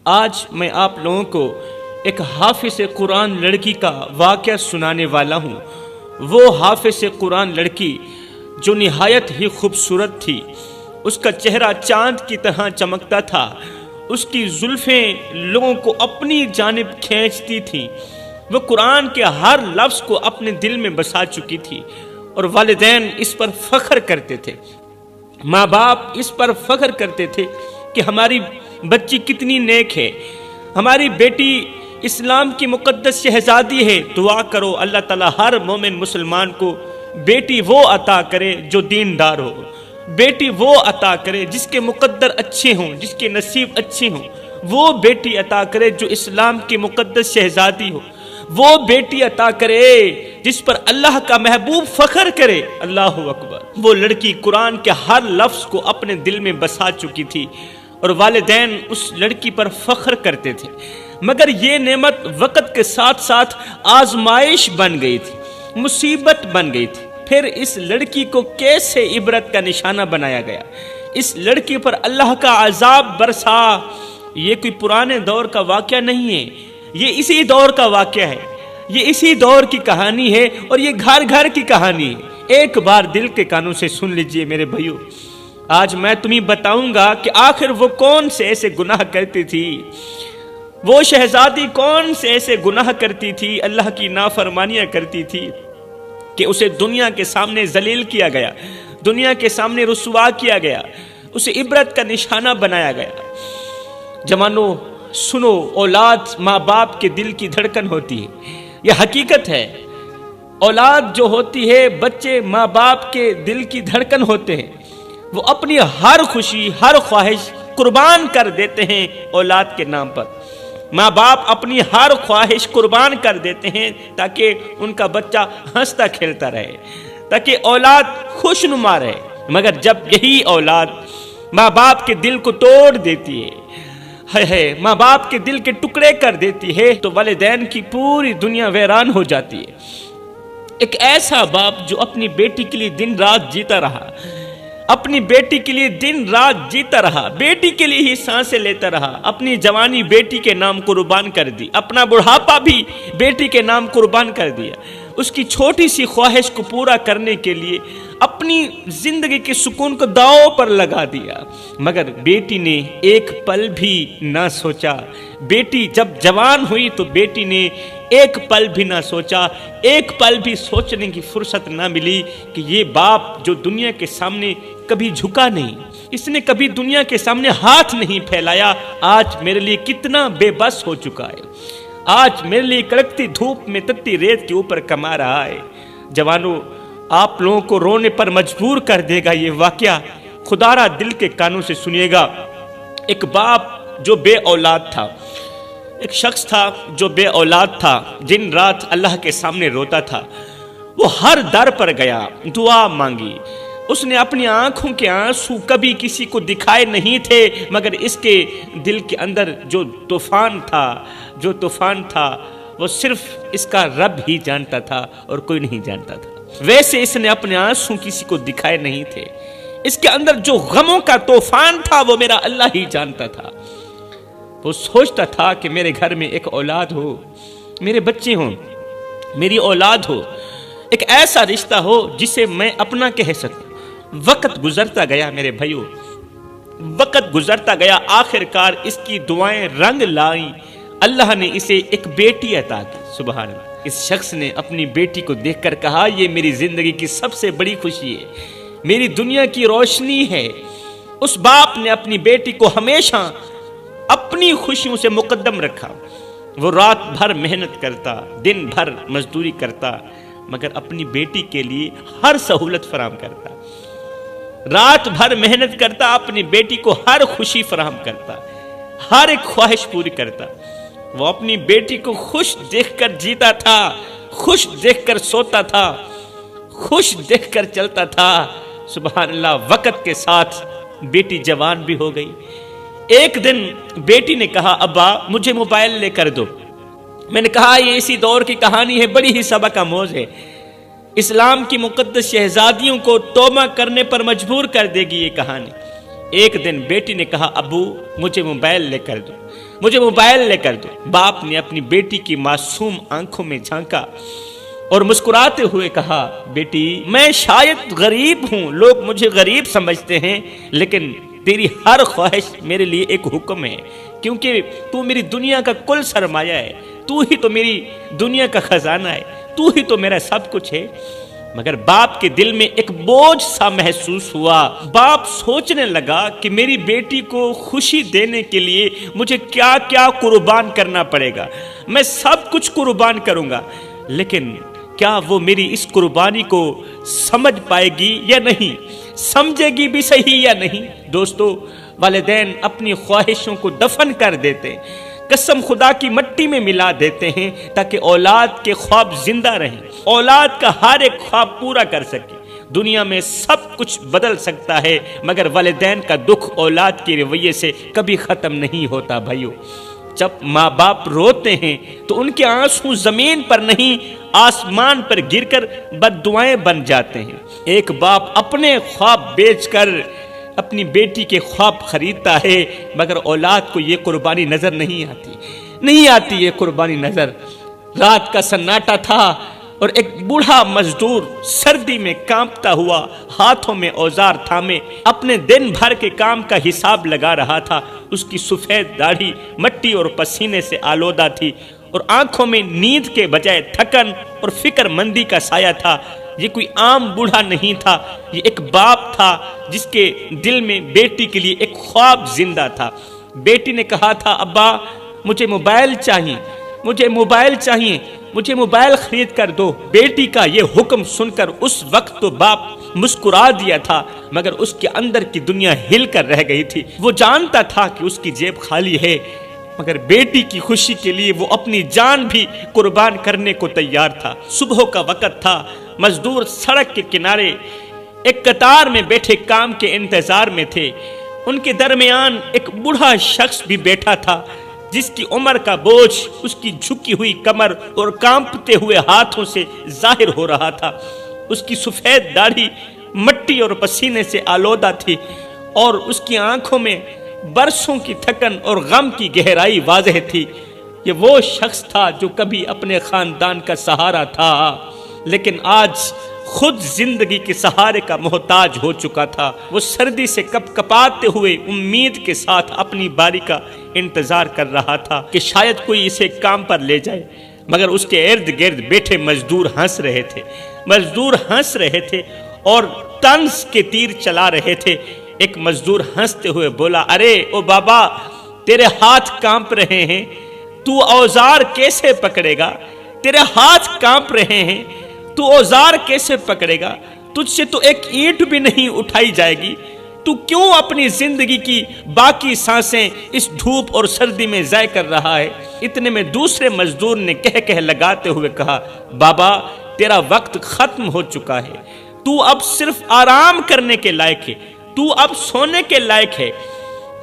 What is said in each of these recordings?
آج میں آپ لوگوں کو ایک حافظ قرآن لڑکی کا واقعہ سنانے والا ہوں۔ وہ حافظ قرآن لڑکی جو نہایت ہی خوبصورت تھی، اس کا چہرہ چاند کی طرح چمکتا تھا، اس کی زلفیں لوگوں کو اپنی جانب کھینچتی تھیں، وہ قرآن کے ہر لفظ کو اپنے دل میں بسا چکی تھی، اور والدین اس پر فخر کرتے تھے، ماں باپ اس پر فخر کرتے تھے کہ ہماری بچی کتنی نیک ہے، ہماری بیٹی اسلام کی مقدس شہزادی ہے۔ دعا کرو اللہ تعالیٰ ہر مومن مسلمان کو بیٹی وہ عطا کرے جو دیندار ہو، بیٹی وہ عطا کرے جس کے مقدر اچھے ہوں، جس کے نصیب اچھے ہوں، وہ بیٹی عطا کرے جو اسلام کی مقدس شہزادی ہو، وہ بیٹی عطا کرے جس پر اللہ کا محبوب فخر کرے۔ اللہ اکبر۔ وہ لڑکی قرآن کے ہر لفظ کو اپنے دل میں بسا چکی تھی، اور والدین اس لڑکی پر فخر کرتے تھے، مگر یہ نعمت وقت کے ساتھ ساتھ آزمائش بن گئی تھی، مصیبت بن گئی تھی۔ پھر اس لڑکی کو کیسے عبرت کا نشانہ بنایا گیا، اس لڑکی پر اللہ کا عذاب برسا۔ یہ کوئی پرانے دور کا واقعہ نہیں ہے، یہ اسی دور کا واقعہ ہے، یہ اسی دور کی کہانی ہے، اور یہ گھر گھر کی کہانی ہے۔ ایک بار دل کے کانوں سے سن لیجئے میرے بھائیو، آج میں تمہیں بتاؤں گا کہ آخر وہ کون سے ایسے گناہ کرتی تھی، وہ شہزادی کون سے ایسے گناہ کرتی تھی، اللہ کی نافرمانیاں کرتی تھی کہ اسے دنیا کے سامنے ذلیل کیا گیا، دنیا کے سامنے رسوا کیا گیا، اسے عبرت کا نشانہ بنایا گیا۔ جوانو سنو، اولاد ماں باپ کے دل کی دھڑکن ہوتی ہے، یہ حقیقت ہے۔ اولاد جو ہوتی ہے، بچے ماں باپ کے دل کی دھڑکن ہوتے ہیں، وہ اپنی ہر خوشی ہر خواہش قربان کر دیتے ہیں اولاد کے نام پر۔ ماں باپ اپنی ہر خواہش قربان کر دیتے ہیں تاکہ ان کا بچہ ہنستا کھیلتا رہے، تاکہ اولاد خوش نما رہے، مگر جب یہی اولاد ماں باپ کے دل کو توڑ دیتی ہے، ماں باپ کے دل کے ٹکڑے کر دیتی ہے، تو والدین کی پوری دنیا ویران ہو جاتی ہے۔ ایک ایسا باپ جو اپنی بیٹی کے لیے دن رات جیتا رہا، اپنی بیٹی کے لیے دن رات جیتا رہا، بیٹی کے لیے ہی سانسیں لیتا رہا، اپنی جوانی بیٹی کے نام قربان کر دی، اپنا بڑھاپا بھی بیٹی کے نام قربان کر دیا، اس کی چھوٹی سی خواہش کو پورا کرنے کے لیے اپنی زندگی کے سکون کو داؤ پر لگا دیا، مگر بیٹی نے ایک پل بھی نہ سوچا۔ بیٹی جب جوان ہوئی تو بیٹی نے ایک پل بھی نہ سوچا، ایک پل بھی سوچنے کی فرصت نہ ملی کہ یہ باپ جو دنیا کے سامنے کبھی جھکا نہیں، اس نے کبھی دنیا کے سامنے ہاتھ نہیں پھیلایا، آج میرے لیے کتنا بے بس ہو چکا ہے، آج میرے لیے کڑکتی دھوپ میں تتی ریت کے اوپر کما رہا ہے۔ جوانو، آپ لوگوں کو رونے پر مجبور کر دے گا یہ واقعہ، خدا را دل کے کانوں سے سنیے گا۔ ایک باپ جو بے اولاد تھا، ایک شخص تھا جو بے اولاد تھا، دن رات اللہ کے سامنے روتا تھا، وہ ہر در پر گیا، دعا مانگی، اس نے اپنی آنکھوں کے آنسو کبھی کسی کو دکھائے نہیں تھے، مگر اس کے دل کے اندر جو طوفان تھا وہ صرف اس کا رب ہی جانتا تھا اور کوئی نہیں جانتا تھا۔ ویسے اس نے اپنے آنسو کسی کو دکھائے نہیں تھے، اس کے اندر جو غموں کا طوفان تھا وہ میرا اللہ ہی جانتا تھا۔ وہ سوچتا تھا کہ میرے گھر میں ایک اولاد ہو، میرے بچے ہوں، میری اولاد ہو، ایک ایسا رشتہ ہو جسے میں اپنا کہہ سکوں۔ وقت گزرتا گیا میرے بھائیو، وقت گزرتا گیا، آخر کار اس کی دعائیں رنگ لائیں، اللہ نے اسے ایک بیٹی عطا کی۔ سبحان اللہ۔ اس شخص نے اپنی بیٹی کو دیکھ کر کہا، یہ میری زندگی کی سب سے بڑی خوشی ہے، میری دنیا کی روشنی ہے۔ اس باپ نے اپنی بیٹی کو ہمیشہ اپنی خوشیوں سے مقدم رکھا، وہ رات بھر محنت کرتا، دن بھر مزدوری کرتا، مگر اپنی بیٹی کے لیے ہر سہولت فراہم کرتا، رات بھر محنت کرتا، اپنی بیٹی کو ہر خوشی فراہم کرتا، ہر ایک خواہش پوری کرتا۔ وہ اپنی بیٹی کو خوش دیکھ کر جیتا تھا، خوش دیکھ کر سوتا تھا، خوش دیکھ کر چلتا تھا۔ سبحان اللہ۔ وقت کے ساتھ بیٹی جوان بھی ہو گئی۔ ایک دن بیٹی نے کہا، ابا مجھے موبائل لے کر دو۔ میں نے کہا یہ اسی دور کی کہانی ہے، بڑی ہی سبق آموز ہے، اسلام کی مقدس شہزادیوں کو توبہ کرنے پر مجبور کر دے گی یہ کہانی۔ ایک دن بیٹی نے کہا ابو مجھے موبائل لے کر دو، مجھے موبائل لے کر دو۔ باپ نے اپنی بیٹی کی معصوم آنکھوں میں جھانکا اور مسکراتے ہوئے کہا بیٹی میں شاید غریب ہوں، لوگ مجھے غریب سمجھتے ہیں، لیکن تیری ہر خواہش میرے لیے ایک حکم ہے، کیونکہ تو میری دنیا کا کل سرمایہ ہے، تو ہی تو میری دنیا کا خزانہ ہے، تو ہی تو میرا سب کچھ ہے۔ مگر باپ کے دل میں ایک بوجھ سا محسوس ہوا۔ باپ سوچنے لگا کہ میری بیٹی کو خوشی دینے کے لیے مجھے کیا کیا قربان کرنا پڑے گا، میں سب کچھ قربان کروں گا، لیکن کیا وہ میری اس قربانی کو سمجھ پائے گی یا نہیں، سمجھے گی بھی صحیح یا نہیں۔ دوستو، والدین اپنی خواہشوں کو دفن کر دیتے، قسم خدا کی مٹی میں ملا دیتے ہیں تاکہ اولاد کے خواب زندہ رہیں، اولاد کا ہر ایک خواب پورا کر سکے۔ دنیا میں سب کچھ بدل سکتا ہے، مگر والدین کا دکھ اولاد کے رویے سے کبھی ختم نہیں ہوتا۔ بھائیو، جب ماں باپ روتے ہیں تو ان کے آنسو زمین پر نہیں آسمان پر گر کر بد دعائیں بن جاتے ہیں۔ ایک باپ اپنے خواب بیچ کر اپنی بیٹی کے خواب خریدتا ہے، مگر اولاد کو یہ قربانی نظر نہیں آتی یہ قربانی نظر۔ رات کا سناٹا تھا اور ایک بوڑھا مزدور سردی میں کانپتا ہوا ہاتھوں میں اوزار تھامے اپنے دن بھر کے کام کا حساب لگا رہا تھا۔ اس کی سفید داڑھی مٹی اور پسینے سے آلودہ تھی اور آنکھوں میں نیند کے بجائے تھکن اور فکر مندی کا سایہ تھا۔ یہ کوئی عام بوڑھا نہیں تھا، یہ ایک باپ تھا جس کے دل میں بیٹی کے لیے ایک خواب زندہ تھا۔ بیٹی نے کہا تھا ابا مجھے موبائل چاہیے، مجھے موبائل چاہیے، مجھے موبائل خرید کر دو۔ بیٹی کا یہ حکم سن کر اس وقت تو باپ مسکرا دیا تھا، مگر اس کے اندر کی دنیا ہل کر رہ گئی تھی۔ وہ جانتا تھا کہ اس کی جیب خالی ہے، مگر بیٹی کی خوشی کے لیے وہ اپنی جان بھی قربان کرنے کو تیار تھا۔ صبح کا وقت تھا، مزدور سڑک کے کنارے ایک قطار میں بیٹھے کام کے انتظار میں تھے۔ ان کے درمیان ایک بوڑھا شخص بھی بیٹھا تھا جس کی عمر کا بوجھ اس کی جھکی ہوئی کمر اور کانپتے ہوئے ہاتھوں سے ظاہر ہو رہا تھا۔ اس کی سفید داڑھی مٹی اور پسینے سے آلودہ تھی اور اس کی آنکھوں میں برسوں کی تھکن اور غم کی گہرائی واضح تھی۔ یہ وہ شخص تھا جو کبھی اپنے خاندان کا سہارا تھا، لیکن آج خود زندگی کے سہارے کا محتاج ہو چکا تھا۔ وہ سردی سے کپ کپاتے ہوئے امید کے ساتھ اپنی باری کا انتظار کر رہا تھا کہ شاید کوئی اسے کام پر لے جائے، مگر اس کے ارد گرد بیٹھے مزدور ہنس رہے تھے اور طنز کے تیر چلا رہے تھے۔ ایک مزدور ہنستے ہوئے بولا ارے او بابا، تیرے ہاتھ کانپ رہے ہیں، تو اوزار کیسے پکڑے گا؟ تیرے ہاتھ کانپ رہے ہیں، تو اوزار کیسے پکڑے گا؟ تجھ سے تو ایک اینٹ بھی نہیں اٹھائی جائے گی، تو کیوں اپنی زندگی کی باقی سانسیں اس دھوپ اور سردی میں ضائع کر رہا ہے؟ اتنے میں دوسرے مزدور نے کہہ لگاتے ہوئے کہا بابا تیرا وقت ختم ہو چکا ہے، تو اب صرف آرام کرنے کے لائق ہے، تو اب سونے کے لائق ہے،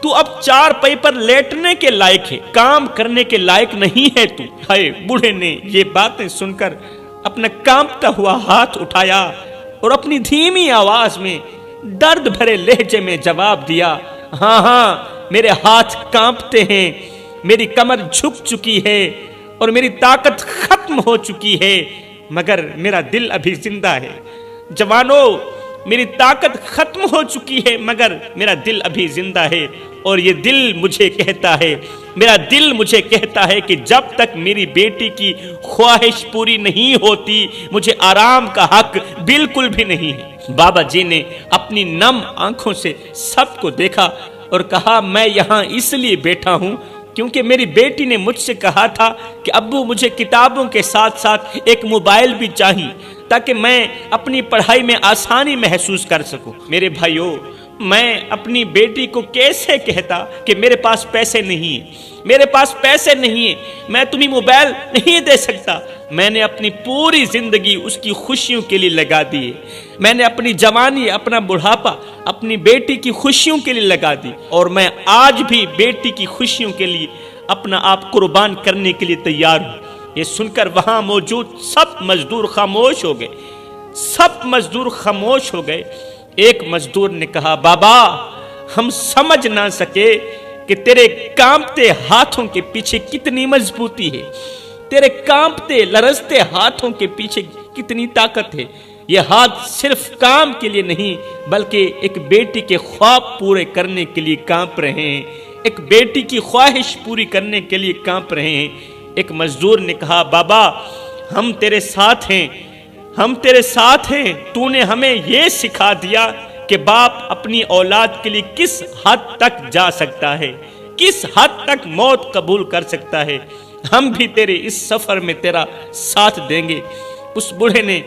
تو اب چار پائی پر لیٹنے کے لائق ہے، کام کرنے کے لائق نہیں ہے تو۔ ہائے، بوڑھے نے یہ باتیں سن کر اپنا کانپتا ہوا ہاتھ اٹھایا اور اپنی دھیمی آواز میں درد بھرے لہجے میں جواب دیا ہاں میرے ہاتھ کانپتے ہیں، میری کمر جھک چکی ہے اور میری طاقت ختم ہو چکی ہے، مگر میرا دل ابھی زندہ ہے۔ جوانوں، میری طاقت ختم ہو چکی ہے مگر میرا دل ابھی زندہ ہے، اور یہ دل مجھے کہتا ہے، میرا دل مجھے کہتا ہے کہ جب تک میری بیٹی کی خواہش پوری نہیں ہوتی مجھے آرام کا حق بالکل بھی نہیں ہے۔ بابا جی نے اپنی نم آنکھوں سے سب کو دیکھا اور کہا میں یہاں اس لیے بیٹھا ہوں کیونکہ میری بیٹی نے مجھ سے کہا تھا کہ ابو مجھے کتابوں کے ساتھ ساتھ ایک موبائل بھی چاہیے تاکہ میں اپنی پڑھائی میں آسانی محسوس کر سکوں۔ میرے بھائیوں، میں اپنی بیٹی کو کیسے کہتا کہ میرے پاس پیسے نہیں ہیں، میرے پاس پیسے نہیں ہیں، میں تمہیں موبائل نہیں دے سکتا۔ میں نے اپنی پوری زندگی اس کی خوشیوں کے لیے لگا دی ہے، میں نے اپنی جوانی، اپنا بڑھاپا اپنی بیٹی کی خوشیوں کے لیے لگا دی، اور میں آج بھی بیٹی کی خوشیوں کے لیے اپنا آپ قربان کرنے کے لیے تیار ہوں۔ یہ سن کر وہاں موجود سب مزدور خاموش ہو گئے، سب مزدور خاموش ہو گئے۔ ایک مزدور نے کہا بابا ہم سمجھ نہ سکے کہ تیرے کانپتے ہاتھوں کے پیچھے کتنی مضبوطی ہے، تیرے کانپتے لرزتے ہاتھوں کے پیچھے کتنی طاقت ہے۔ یہ ہاتھ صرف کام کے لیے نہیں بلکہ ایک بیٹی کے خواب پورے کرنے کے لیے کانپ رہے ہیں، ایک بیٹی کی خواہش پوری کرنے کے لیے کانپ رہے ہیں۔ ایک مزدور نے کہا، بابا ہم تیرے ساتھ ہیں، ہم تیرے ساتھ ہیں، تو نے ہمیں یہ سکھا دیا کہ باپ اپنی اولاد کے لیے کس حد تک جا سکتا ہے، کس حد تک موت قبول کر سکتا ہے، ہم بھی تیرے اس سفر میں تیرا ساتھ دیں گے۔ اس بوڑھے نے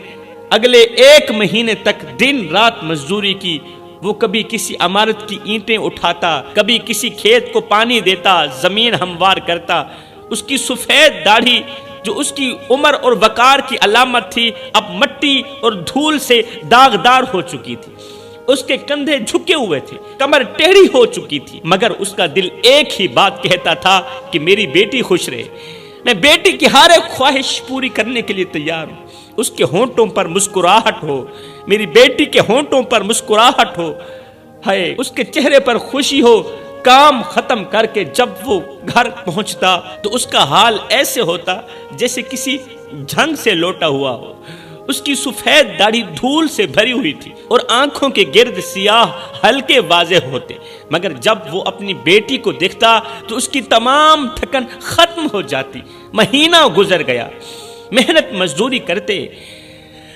اگلے 1 مہینے تک دن رات مزدوری کی۔ وہ کبھی کسی عمارت کی اینٹیں اٹھاتا، کبھی کسی کھیت کو پانی دیتا، زمین ہموار کرتا۔ اس کی سفید داڑھی جو اس کی عمر اور وقار کی علامت تھی اب مٹی اور دھول سے داغدار ہو چکی تھی۔ اس کے کندھے جھکے ہوئے تھے، کمر ٹیڑھی ہو چکی تھی، مگر اس کا دل ایک ہی بات کہتا تھا کہ میری بیٹی خوش رہے، میں بیٹی کی ہر ایک خواہش پوری کرنے کے لیے تیار ہوں۔ اس کے ہونٹوں پر مسکراہٹ ہو، میری بیٹی کے ہونٹوں پر مسکراہٹ ہو، ہے اس کے چہرے پر خوشی ہو۔ کام ختم کر کے جب وہ گھر پہنچتا تو اس کا حال ایسے ہوتا جیسے کسی جھنگ سے لوٹا ہوا ہو۔ اس کی سفید داڑھی دھول سے بھری ہوئی تھی اور آنکھوں کے گرد سیاہ ہلکے واضح ہوتے، مگر جب وہ اپنی بیٹی کو دیکھتا تو اس کی تمام تھکن ختم ہو جاتی۔ مہینہ گزر گیا، محنت مزدوری کرتے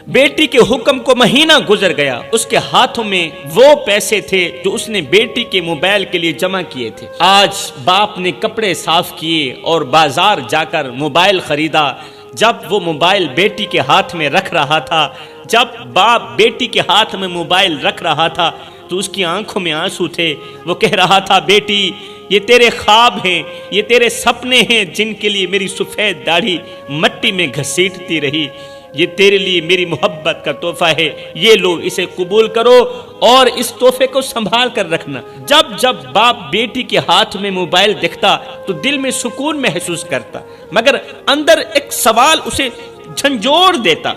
بیٹی کے حکم کو مہینہ گزر گیا۔ اس کے ہاتھوں میں وہ پیسے تھے جو اس نے بیٹی کے موبائل کے لیے جمع کیے تھے۔ آج باپ نے کپڑے صاف کیے اور بازار جا کر موبائل خریدا۔ جب وہ موبائل بیٹی کے ہاتھ میں رکھ رہا تھا، جب باپ بیٹی کے ہاتھ میں موبائل رکھ رہا تھا تو اس کی آنکھوں میں آنسو تھے۔ وہ کہہ رہا تھا، بیٹی یہ تیرے خواب ہیں، یہ تیرے سپنے ہیں جن کے لیے میری سفید داڑھی مٹی میں گھسیٹتی رہی، یہ تیرے لیے میری محبت کا تحفہ ہے، یہ لو اسے قبول کرو اور اس تحفے کو سنبھال کر رکھنا۔ جب جب باپ بیٹی کے ہاتھ میں موبائل دیکھتا تو دل میں سکون محسوس کرتا، مگر اندر ایک سوال اسے جھنجھوڑ دیتا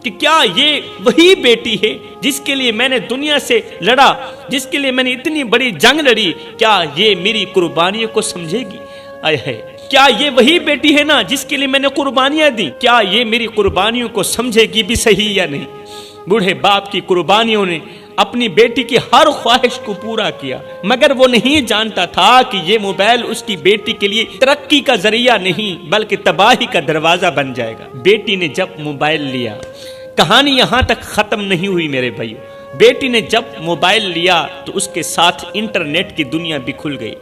کہ کیا یہ وہی بیٹی ہے جس کے لیے میں نے دنیا سے لڑا، جس کے لیے میں نے اتنی بڑی جنگ لڑی؟ کیا یہ میری قربانیوں کو سمجھے گی؟ آئے ہے، کیا یہ وہی بیٹی ہے نا جس کے لیے میں نے قربانیاں دی؟ کیا یہ میری قربانیوں کو سمجھے گی بھی صحیح یا نہیں؟ بوڑھے باپ کی قربانیوں نے اپنی بیٹی کی ہر خواہش کو پورا کیا، مگر وہ نہیں جانتا تھا کہ یہ موبائل اس کی بیٹی کے لیے ترقی کا ذریعہ نہیں بلکہ تباہی کا دروازہ بن جائے گا۔ بیٹی نے جب موبائل لیا، کہانی یہاں تک ختم نہیں ہوئی میرے بھائیو۔ بیٹی نے جب موبائل لیا تو اس کے ساتھ انٹرنیٹ کی دنیا بھی کھل گئی۔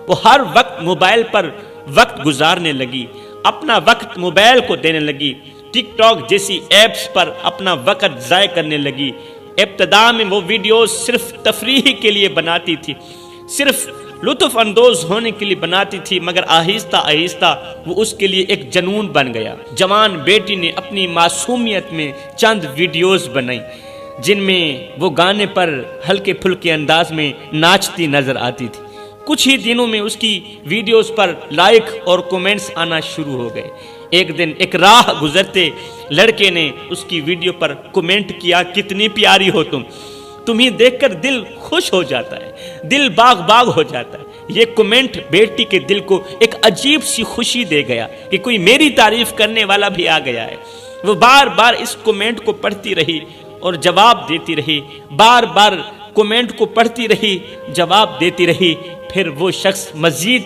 وہ ہر وقت موبائل پر وقت گزارنے لگی، اپنا وقت موبائل کو دینے لگی، ٹک ٹاک جیسی ایپس پر اپنا وقت ضائع کرنے لگی۔ ابتدا میں وہ ویڈیوز صرف تفریح کے لیے بناتی تھی، صرف لطف اندوز ہونے کے لیے بناتی تھی، مگر آہستہ آہستہ وہ اس کے لیے ایک جنون بن گیا۔ جوان بیٹی نے اپنی معصومیت میں چند ویڈیوز بنائی جن میں وہ گانے پر ہلکے پھلکے انداز میں ناچتی نظر آتی تھی۔ کچھ ہی دنوں میں اس کی ویڈیوز پر لائک اور کومنٹس آنا شروع ہو گئے۔ ایک دن ایک راہ گزرتے لڑکے نے اس کی ویڈیو پر کومنٹ کیا، کتنی پیاری ہو تمہیں دیکھ کر دل خوش ہو جاتا ہے، دل باغ باغ ہو جاتا ہے۔ یہ کومنٹ بیٹی کے دل کو ایک عجیب سی خوشی دے گیا کہ کوئی میری تعریف کرنے والا بھی آ گیا ہے۔ وہ بار بار اس کومنٹ کو پڑھتی رہی اور جواب دیتی رہی، بار بار کومنٹ کو پڑھتی رہی، جواب دیتی رہی۔ پھر وہ شخص مزید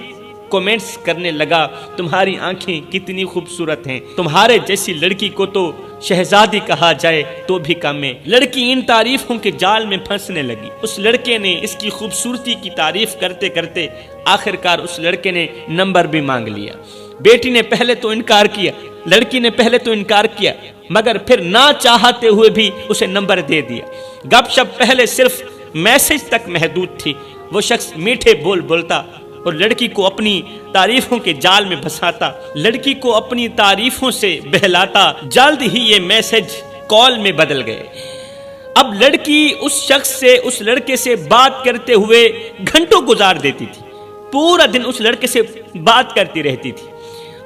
کومنٹس کرنے لگا، تمہاری آنکھیں کتنی خوبصورت ہیں، تمہارے جیسی لڑکی کو تو شہزادی کہا جائے تو بھی کم ہے۔ لڑکی ان تعریفوں کے جال میں پھنسنے لگی۔ اس لڑکے نے اس کی خوبصورتی کی تعریف کرتے کرتے آخرکار اس لڑکے نے نمبر بھی مانگ لیا۔ بیٹی نے پہلے تو انکار کیا، لڑکی نے پہلے تو انکار کیا، مگر پھر نہ چاہتے ہوئے بھی اسے نمبر دے دیا۔ گپ شپ پہلے صرف میسج تک محدود تھی۔ وہ شخص میٹھے بول بولتا اور لڑکی کو اپنی تعریفوں کے جال میں پھنساتا، لڑکی کو اپنی تعریفوں سے بہلاتا۔ جلد ہی یہ میسج کال میں بدل گئے۔ اب لڑکی اس شخص سے، اس لڑکے سے بات کرتے ہوئے گھنٹوں گزار دیتی تھی، پورا دن اس لڑکے سے بات کرتی رہتی تھی۔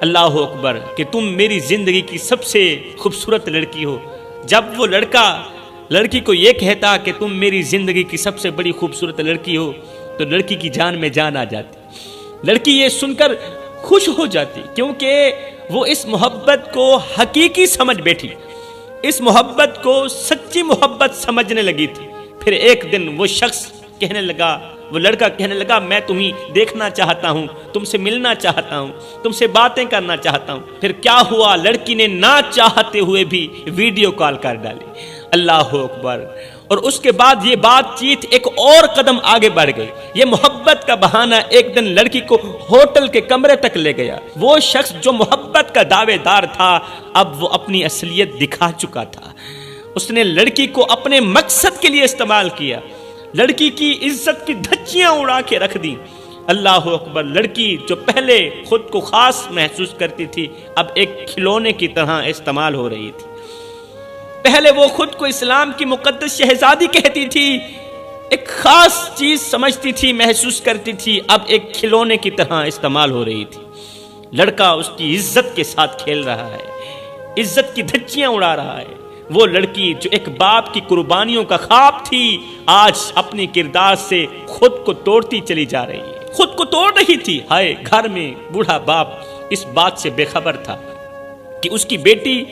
اللہ اکبر کہ تم میری زندگی کی سب سے خوبصورت لڑکی ہو۔ جب وہ لڑکا لڑکی کو یہ کہتا کہ تم میری زندگی کی سب سے بڑی خوبصورت لڑکی ہو تو لڑکی کی جان میں جان آ جاتی۔ لڑکی یہ سن کر خوش ہو جاتی، کیونکہ وہ اس محبت کو حقیقی سمجھ بیٹھی، اس محبت کو سچی محبت سمجھنے لگی تھی۔ پھر ایک دن وہ شخص کہنے لگا، وہ لڑکا کہنے لگا، میں تمہیں دیکھنا چاہتا ہوں، تم سے ملنا چاہتا ہوں، تم سے باتیں کرنا چاہتا ہوں۔ پھر کیا ہوا، لڑکی نے نہ چاہتے ہوئے بھی ویڈیو کال کر ڈالی۔ اللہ اکبر۔ اور اس کے بعد یہ بات چیت ایک اور قدم آگے بڑھ گئی۔ یہ محبت کا بہانہ ایک دن لڑکی کو ہوٹل کے کمرے تک لے گیا۔ وہ شخص جو محبت کا دعوے دار تھا، اب وہ اپنی اصلیت دکھا چکا تھا۔ اس نے لڑکی کو اپنے مقصد کے لیے استعمال کیا، لڑکی کی عزت کی دھجیاں اڑا کے رکھ دی۔ اللہ اکبر۔ لڑکی جو پہلے خود کو خاص محسوس کرتی تھی، اب ایک کھلونے کی طرح استعمال ہو رہی تھی۔ پہلے وہ خود کو اسلام کی مقدس شہزادی کہتی تھی، ایک خاص چیز سمجھتی تھی، محسوس کرتی تھی، اب ایک کھلونے کی طرح استعمال ہو رہی تھی۔ لڑکا اس کی عزت کے ساتھ کھیل رہا ہے، عزت کی دھجیاں اڑا رہا ہے۔ وہ لڑکی جو ایک باپ کی قربانیوں کا خواب تھی، آج اپنی کردار سے خود کو توڑتی چلی جا رہی ہے، خود کو توڑ رہی تھی۔ ہائے، گھر میں بوڑھا باپ اس بات سے بے خبر تھا کہ اس کی بیٹی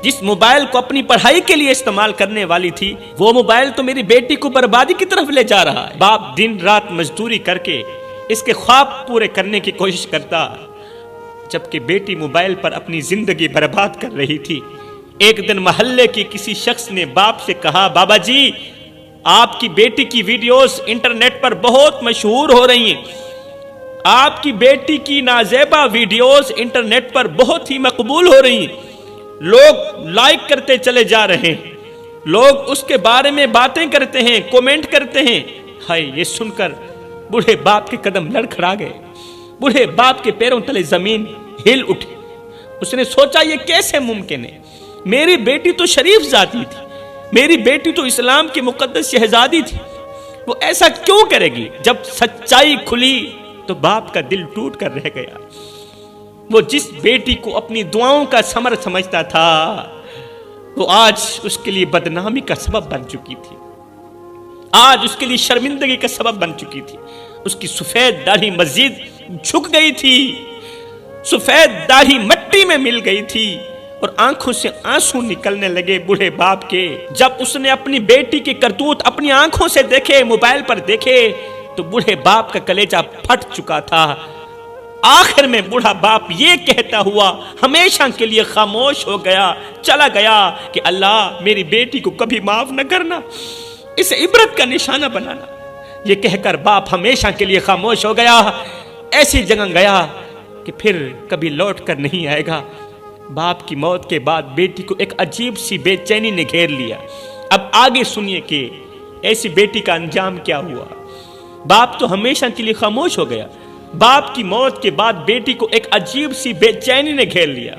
جس موبائل کو اپنی پڑھائی کے لیے استعمال کرنے والی تھی، وہ موبائل تو میری بیٹی کو بربادی کی طرف لے جا رہا ہے۔ باپ دن رات مزدوری کر کے اس کے خواب پورے کرنے کی کوشش کرتا، جبکہ بیٹی موبائل پر اپنی زندگی برباد کر رہی تھی۔ ایک دن محلے کی کسی شخص نے باپ سے کہا، بابا جی، آپ کی بیٹی کی ویڈیوز انٹرنیٹ پر بہت مشہور ہو رہی ہیں، آپ کی بیٹی کی نازیبا ویڈیوز انٹرنیٹ پر بہت ہی مقبول ہو رہی ہیں، لوگ لائک کرتے چلے جا رہے ہیں، لوگ اس کے بارے میں باتیں کرتے ہیں، کومنٹ کرتے ہیں۔ ہائے، یہ سن کر بوڑھے باپ کے قدم لڑکھڑا گئے، بوڑھے باپ کے پیروں تلے زمین ہل اٹھی۔ اس نے سوچا، یہ کیسے ممکن ہے؟ میری بیٹی تو شریف ذاتی تھی، میری بیٹی تو اسلام کی مقدس شہزادی تھی، وہ ایسا کیوں کرے گی؟ جب سچائی کھلی تو باپ کا دل ٹوٹ کر رہ گیا۔ وہ جس بیٹی کو اپنی دعاؤں کا ثمر سمجھتا تھا، وہ آج اس کے لیے بدنامی کا سبب بن چکی تھی، آج اس کے لیے شرمندگی کا سبب بن چکی تھی۔ اس کی سفید داڑھی مزید جھک گئی تھی، سفید داڑھی مٹی میں مل گئی تھی، اور آنکھوں سے آنسو نکلنے لگے بوڑھے باپ کے۔ جب اس نے اپنی بیٹی کے کرتوت اپنی آنکھوں سے دیکھے، موبائل پر دیکھے، تو بوڑھے باپ کا کلیجہ پھٹ چکا تھا۔ آخر میں بوڑھا باپ یہ کہتا ہوا ہمیشہ کے لیے خاموش ہو گیا، چلا گیا کہ اللہ میری بیٹی کو کبھی معاف نہ کرنا، اسے عبرت کا نشانہ بنانا۔ یہ کہہ کر باپ ہمیشہ کے لیے خاموش ہو گیا، ایسی جگہ گیا کہ پھر کبھی لوٹ کر نہیں آئے گا۔ باپ کی موت کے بعد بیٹی کو ایک عجیب سی بے چینی نے گھیر لیا۔ اب آگے سنیے کہ ایسی بیٹی کا انجام کیا ہوا۔ باپ تو ہمیشہ کے لیے خاموش ہو گیا، باپ کی موت کے بعد بیٹی کو ایک عجیب سی بے چینی نے گھیر لیا۔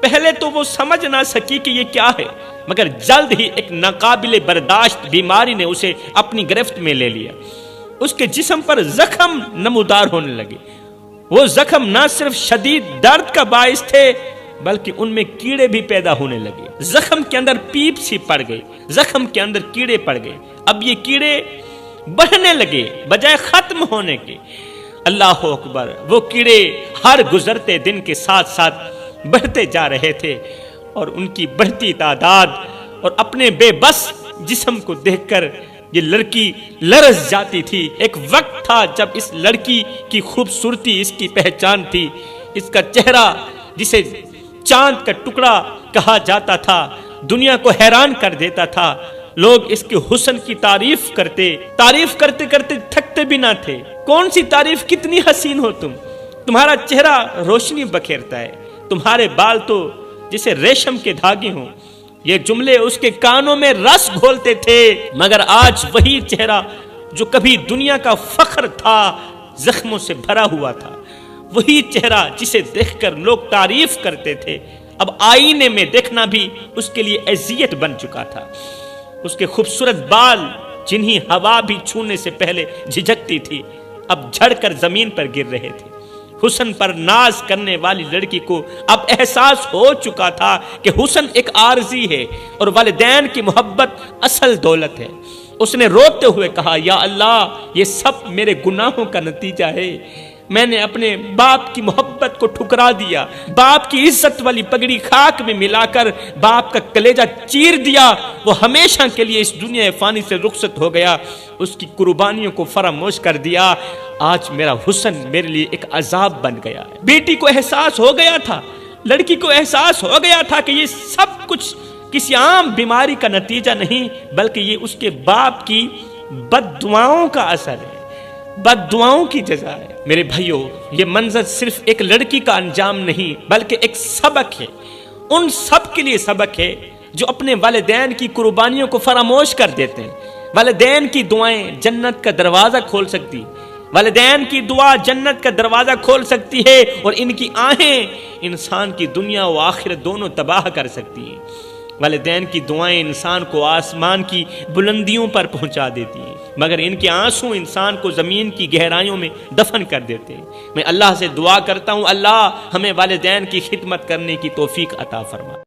پہلے تو وہ سمجھ نہ سکی کہ یہ کیا ہے، مگر جلد ہی ایک ناقابل برداشت بیماری نے اسے اپنی گرفت میں لے لیا۔ اس کے جسم پر زخم نمودار ہونے لگے۔ وہ زخم نہ صرف شدید درد کا باعث تھے، بلکہ ان میں کیڑے بھی پیدا ہونے لگے۔ زخم کے اندر پیپ سی پڑ گئی، زخم کے اندر کیڑے پڑ گئے۔ اب یہ کیڑے بڑھنے لگے بجائے ختم ہونے کے۔ اللہ اکبر۔ وہ کیڑے ہر گزرتے دن کے ساتھ ساتھ بڑھتے جا رہے تھے، اور ان کی بڑھتی تعداد اور اپنے بے بس جسم کو دیکھ کر یہ لڑکی لرز جاتی تھی۔ ایک وقت تھا جب اس لڑکی کی خوبصورتی اس کی پہچان تھی، اس کا چہرہ جسے چاند کا ٹکڑا کہا جاتا تھا دنیا کو حیران کر دیتا تھا۔ لوگ اس کے حسن کی تعریف کرتے کرتے تھکتے بھی نہ تھے۔ کون سی تعریف، کتنی حسین ہو تم، تمہارا چہرہ روشنی بکھیرتا ہے، تمہارے بال تو جیسے ریشم کے دھاگے ہوں۔ یہ جملے اس کے کانوں میں رس گھولتے تھے، مگر آج وہی چہرہ جو کبھی دنیا کا فخر تھا زخموں سے بھرا ہوا تھا، وہی چہرہ جسے دیکھ کر لوگ تعریف کرتے تھے، اب آئینے میں دیکھنا بھی اس کے لیے اذیت بن چکا تھا۔ اس کے خوبصورت بال جنہیں ہوا بھی چھونے سے پہلے جھجکتی تھی، اب جھڑ کر زمین پر گر رہے تھے۔ حسن پر ناز کرنے والی لڑکی کو اب احساس ہو چکا تھا کہ حسن ایک عارضی ہے اور والدین کی محبت اصل دولت ہے۔ اس نے روتے ہوئے کہا یا اللہ یہ سب میرے گناہوں کا نتیجہ ہے، میں نے اپنے باپ کی محبت کو ٹھکرا دیا، باپ کی عزت والی پگڑی خاک میں ملا کر باپ کا کلیجہ چیر دیا، وہ ہمیشہ کے لیے اس دنیا فانی سے رخصت ہو گیا، اس کی قربانیوں کو فراموش کر دیا، آج میرا حسن میرے لیے ایک عذاب بن گیا ہے۔ بیٹی کو احساس ہو گیا تھا، لڑکی کو احساس ہو گیا تھا کہ یہ سب کچھ کسی عام بیماری کا نتیجہ نہیں بلکہ یہ اس کے باپ کی بد دعاؤں کا اثر ہے، بد دعاؤں کی جزا ہے۔ میرے بھائیو، یہ منظر صرف ایک لڑکی کا انجام نہیں بلکہ ایک سبق ہے، ان سب کے لیے سبق ہے جو اپنے والدین کی قربانیوں کو فراموش کر دیتے ہیں۔ والدین کی دعائیں جنت کا دروازہ کھول سکتی، والدین کی دعا جنت کا دروازہ کھول سکتی ہے، اور ان کی آہیں انسان کی دنیا و آخرت دونوں تباہ کر سکتی ہیں۔ والدین کی دعائیں انسان کو آسمان کی بلندیوں پر پہنچا دیتی ہیں، مگر ان کے آنسو انسان کو زمین کی گہرائیوں میں دفن کر دیتے ہیں۔ میں اللہ سے دعا کرتا ہوں، اللہ ہمیں والدین کی خدمت کرنے کی توفیق عطا فرما۔